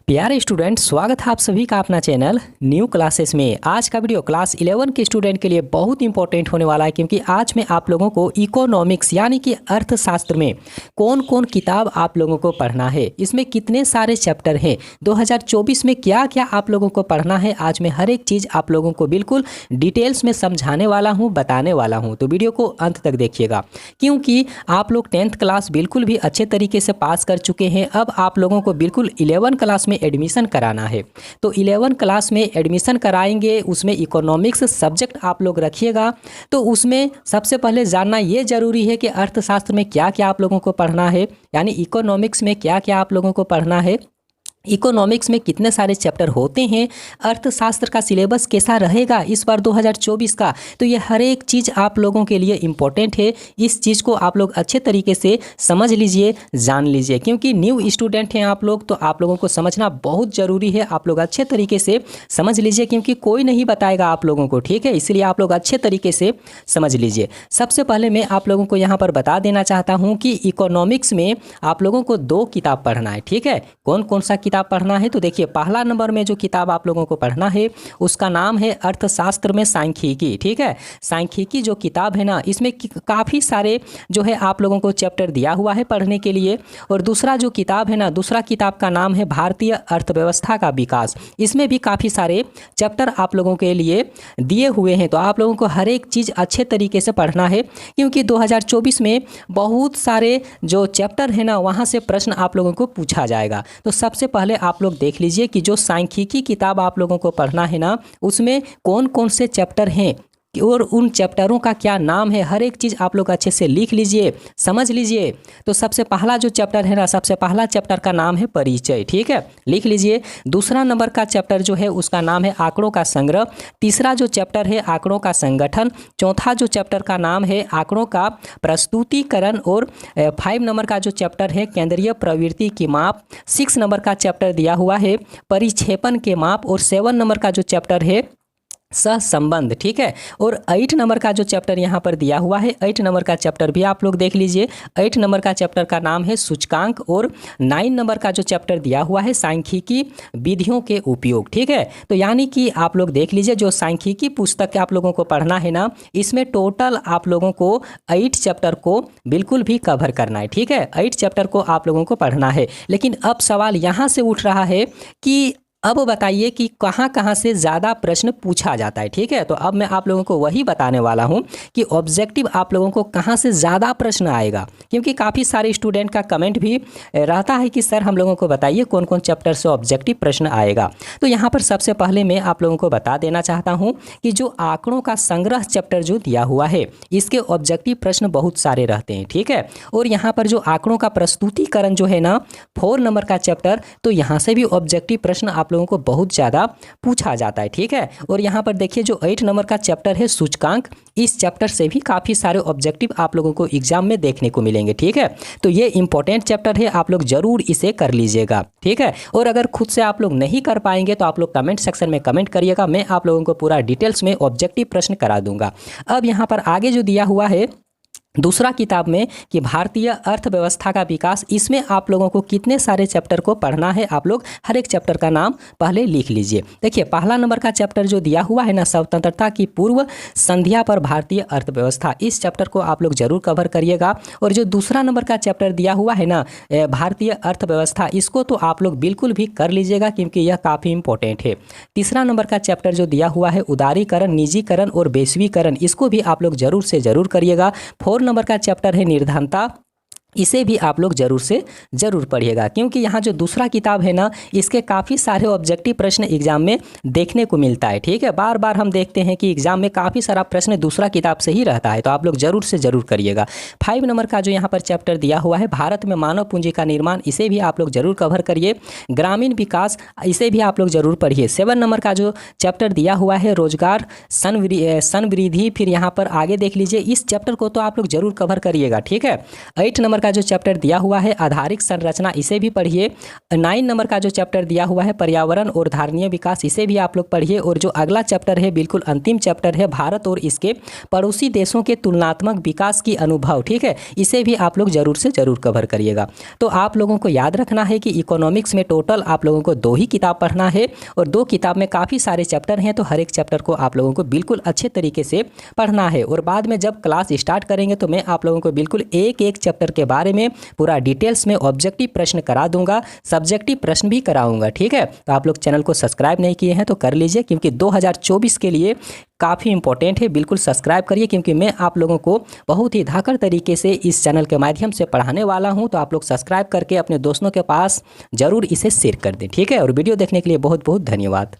प्यारे स्टूडेंट, स्वागत है आप सभी का अपना चैनल न्यू क्लासेस में। आज का वीडियो क्लास 11 के स्टूडेंट के लिए बहुत इंपॉर्टेंट होने वाला है, क्योंकि आज मैं आप लोगों को इकोनॉमिक्स यानी कि अर्थशास्त्र में कौन कौन किताब आप लोगों को पढ़ना है, इसमें कितने सारे चैप्टर हैं, 2024 में क्या क्या आप लोगों को पढ़ना है, आज मैं हर एक चीज़ आप लोगों को बिल्कुल डिटेल्स में समझाने वाला हूँ, बताने वाला हूँ। तो वीडियो को अंत तक देखिएगा, क्योंकि आप लोग 10th क्लास बिल्कुल भी अच्छे तरीके से पास कर चुके हैं। अब आप लोगों को बिल्कुल 11 क्लास में एडमिशन कराना है, तो 11 क्लास में एडमिशन कराएंगे, उसमें इकोनॉमिक्स सब्जेक्ट आप लोग रखिएगा। तो उसमें सबसे पहले जानना ये जरूरी है कि अर्थशास्त्र में क्या क्या आप लोगों को पढ़ना है, यानी इकोनॉमिक्स में क्या क्या आप लोगों को पढ़ना है, इकोनॉमिक्स में कितने सारे चैप्टर होते हैं, अर्थशास्त्र का सिलेबस कैसा रहेगा इस बार 2024 का। तो ये हर एक चीज़ आप लोगों के लिए इम्पोर्टेंट है। इस चीज़ को आप लोग अच्छे तरीके से समझ लीजिए, जान लीजिए, क्योंकि न्यू स्टूडेंट हैं आप लोग, तो आप लोगों को समझना बहुत ज़रूरी है। आप लोग अच्छे तरीके से समझ लीजिए, क्योंकि कोई नहीं बताएगा आप लोगों को, ठीक है, इसलिए आप लोग अच्छे तरीके से समझ लीजिए। सबसे पहले मैं आप लोगों को यहाँ पर बता देना चाहता हूँ कि इकोनॉमिक्स में आप लोगों को 2 किताब पढ़ना है, ठीक है। कौन कौन सा किताब पढ़ना है, तो देखिए पहला नंबर में जो किताब आप लोगों को पढ़ना है उसका नाम है अर्थशास्त्र में सांख्यिकी, ठीक है। सांख्यिकी जो किताब है ना, इसमें काफ़ी सारे जो है आप लोगों को चैप्टर दिया हुआ है पढ़ने के लिए। और दूसरा जो किताब है ना, दूसरा किताब का नाम है भारतीय अर्थव्यवस्था का विकास। इसमें भी काफ़ी सारे चैप्टर आप लोगों के लिए दिए हुए हैं। तो आप लोगों को हर एक चीज़ अच्छे तरीके से पढ़ना है, क्योंकि 2024 में बहुत सारे जो चैप्टर है ना, वहाँ से प्रश्न आप लोगों को पूछा जाएगा। तो सबसे पहले आप लोग देख लीजिए कि जो सांख्यिकी किताब आप लोगों को पढ़ना है ना, उसमें कौन कौन से चैप्टर हैं और उन चैप्टरों का क्या नाम है, हर एक चीज़ आप लोग अच्छे से लिख लीजिए, समझ लीजिए। तो सबसे पहला जो चैप्टर है ना, सबसे पहला चैप्टर का नाम है परिचय, ठीक है, लिख लीजिए। दूसरा नंबर का चैप्टर जो है उसका नाम है आंकड़ों का संग्रह। तीसरा जो चैप्टर है आंकड़ों का संगठन। चौथा जो चैप्टर का नाम है आंकड़ों का प्रस्तुतिकरण। और 5 नंबर का जो चैप्टर है केंद्रीय प्रवृत्ति की माप। 6 नंबर का चैप्टर दिया हुआ है परिक्षेपण के माप। और 7 नंबर का जो चैप्टर है सहसंबंध, ठीक है। और 8 नंबर का जो चैप्टर यहाँ पर दिया हुआ है, 8 नंबर का चैप्टर भी आप लोग देख लीजिए। 8 नंबर का चैप्टर का नाम है सूचकांक। और 9 नंबर का जो चैप्टर दिया हुआ है सांख्यिकी विधियों के उपयोग, ठीक है। तो यानी कि आप लोग देख लीजिए, जो सांख्यिकी पुस्तक आप लोगों को पढ़ना है ना, इसमें टोटल आप लोगों को 8 चैप्टर को बिल्कुल भी कवर करना है, ठीक है। 8 चैप्टर को आप लोगों को पढ़ना है। लेकिन अब सवाल यहाँ से उठ रहा है कि अब बताइए कि कहाँ कहाँ से ज़्यादा प्रश्न पूछा जाता है, ठीक है। तो अब मैं आप लोगों को वही बताने वाला हूँ कि ऑब्जेक्टिव आप लोगों को कहाँ से ज़्यादा प्रश्न आएगा, क्योंकि काफ़ी सारे स्टूडेंट का कमेंट भी रहता है कि सर हम लोगों को बताइए कौन कौन चैप्टर से ऑब्जेक्टिव प्रश्न आएगा। तो यहाँ पर सबसे पहले मैं आप लोगों को बता देना चाहता हूँ कि जो आंकड़ों का संग्रह चैप्टर जो दिया हुआ है, इसके ऑब्जेक्टिव प्रश्न बहुत सारे रहते हैं, ठीक है। और यहाँ पर जो आंकड़ों का प्रस्तुतिकरण जो है ना, 4 नंबर का चैप्टर, तो यहाँ से भी ऑब्जेक्टिव प्रश्न आप लोगों को बहुत ज़्यादा पूछा जाता है, ठीक है। और यहाँ पर देखिए जो 8 नंबर का चैप्टर है सूचकांक, इस चैप्टर से भी काफ़ी सारे ऑब्जेक्टिव आप लोगों को एग्जाम में देखने को मिलेंगे, ठीक है। तो ये इंपॉर्टेंट चैप्टर है, आप लोग जरूर इसे कर लीजिएगा, ठीक है। और अगर खुद से आप लोग नहीं कर पाएंगे तो आप लोग कमेंट सेक्शन में कमेंट करिएगा, मैं आप लोगों को पूरा डिटेल्स में ऑब्जेक्टिव प्रश्न करा दूंगा। अब यहाँ पर आगे जो दिया हुआ है दूसरा किताब में कि भारतीय अर्थव्यवस्था का विकास, इसमें आप लोगों को कितने सारे चैप्टर को पढ़ना है, आप लोग हर एक चैप्टर का नाम पहले लिख लीजिए। देखिए पहला नंबर का चैप्टर जो दिया हुआ है ना, स्वतंत्रता की पूर्व संध्या पर भारतीय अर्थव्यवस्था, इस चैप्टर को आप लोग जरूर कवर करिएगा। और जो दूसरा नंबर का चैप्टर दिया हुआ है ना भारतीय अर्थव्यवस्था, इसको तो आप लोग बिल्कुल भी कर लीजिएगा, क्योंकि यह काफ़ी इंपॉर्टेंट है। तीसरा नंबर का चैप्टर जो दिया हुआ है उदारीकरण, निजीकरण और वैश्वीकरण, इसको भी आप लोग जरूर से जरूर करिएगा। 4 नंबर का चैप्टर है निर्धनता, इसे भी आप लोग जरूर से जरूर पढ़िएगा, क्योंकि यहाँ जो दूसरा किताब है ना, इसके काफ़ी सारे ऑब्जेक्टिव प्रश्न एग्जाम में देखने को मिलता है, ठीक है। बार बार हम देखते हैं कि एग्जाम में काफ़ी सारा प्रश्न दूसरा किताब से ही रहता है, तो आप लोग जरूर से जरूर करिएगा। 5 नंबर का जो यहाँ पर चैप्टर दिया हुआ है भारत में मानव पूंजी का निर्माण, इसे भी आप लोग जरूर कवर करिए। ग्रामीण विकास, इसे भी आप लोग जरूर पढ़िए। 7 नंबर का जो चैप्टर दिया हुआ है रोजगार संवृद्धि, फिर यहाँ पर आगे देख लीजिए, इस चैप्टर को तो आप लोग जरूर कवर करिएगा, ठीक है। 8 नंबर नंबर का जो चैप्टर दिया हुआ है आधारिक संरचना, इसे भी पढ़िए। 9 नंबर का जो चैप्टर दिया हुआ है पर्यावरण और धारणीय विकास, इसे भी आप लोग पढ़िए। और जो अगला चैप्टर है बिल्कुल अंतिम चैप्टर है, भारत और इसके पड़ोसी देशों के तुलनात्मक विकास की अनुभव, ठीक है, इसे भी आप लोग जरूर से जरूर कवर करिएगा। तो आप लोगों को याद रखना है कि इकोनॉमिक्स में टोटल आप लोगों को 2 ही किताब पढ़ना है और 2 किताब में काफ़ी सारे चैप्टर हैं, तो हर एक चैप्टर को आप लोगों को बिल्कुल अच्छे तरीके से पढ़ना है। और बाद में जब क्लास स्टार्ट करेंगे तो मैं आप लोगों को बिल्कुल एक एक चैप्टर के बारे में पूरा डिटेल्स में ऑब्जेक्टिव प्रश्न करा दूंगा, सब्जेक्टिव प्रश्न भी कराऊंगा, ठीक है। तो आप लोग चैनल को सब्सक्राइब नहीं किए हैं तो कर लीजिए, क्योंकि 2024 के लिए काफ़ी इंपॉर्टेंट है। बिल्कुल सब्सक्राइब करिए, क्योंकि मैं आप लोगों को बहुत ही धाकड़ तरीके से इस चैनल के माध्यम से पढ़ाने वाला हूं। तो आप लोग सब्सक्राइब करके अपने दोस्तों के पास ज़रूर इसे शेयर कर दें, ठीक है। और वीडियो देखने के लिए बहुत बहुत धन्यवाद।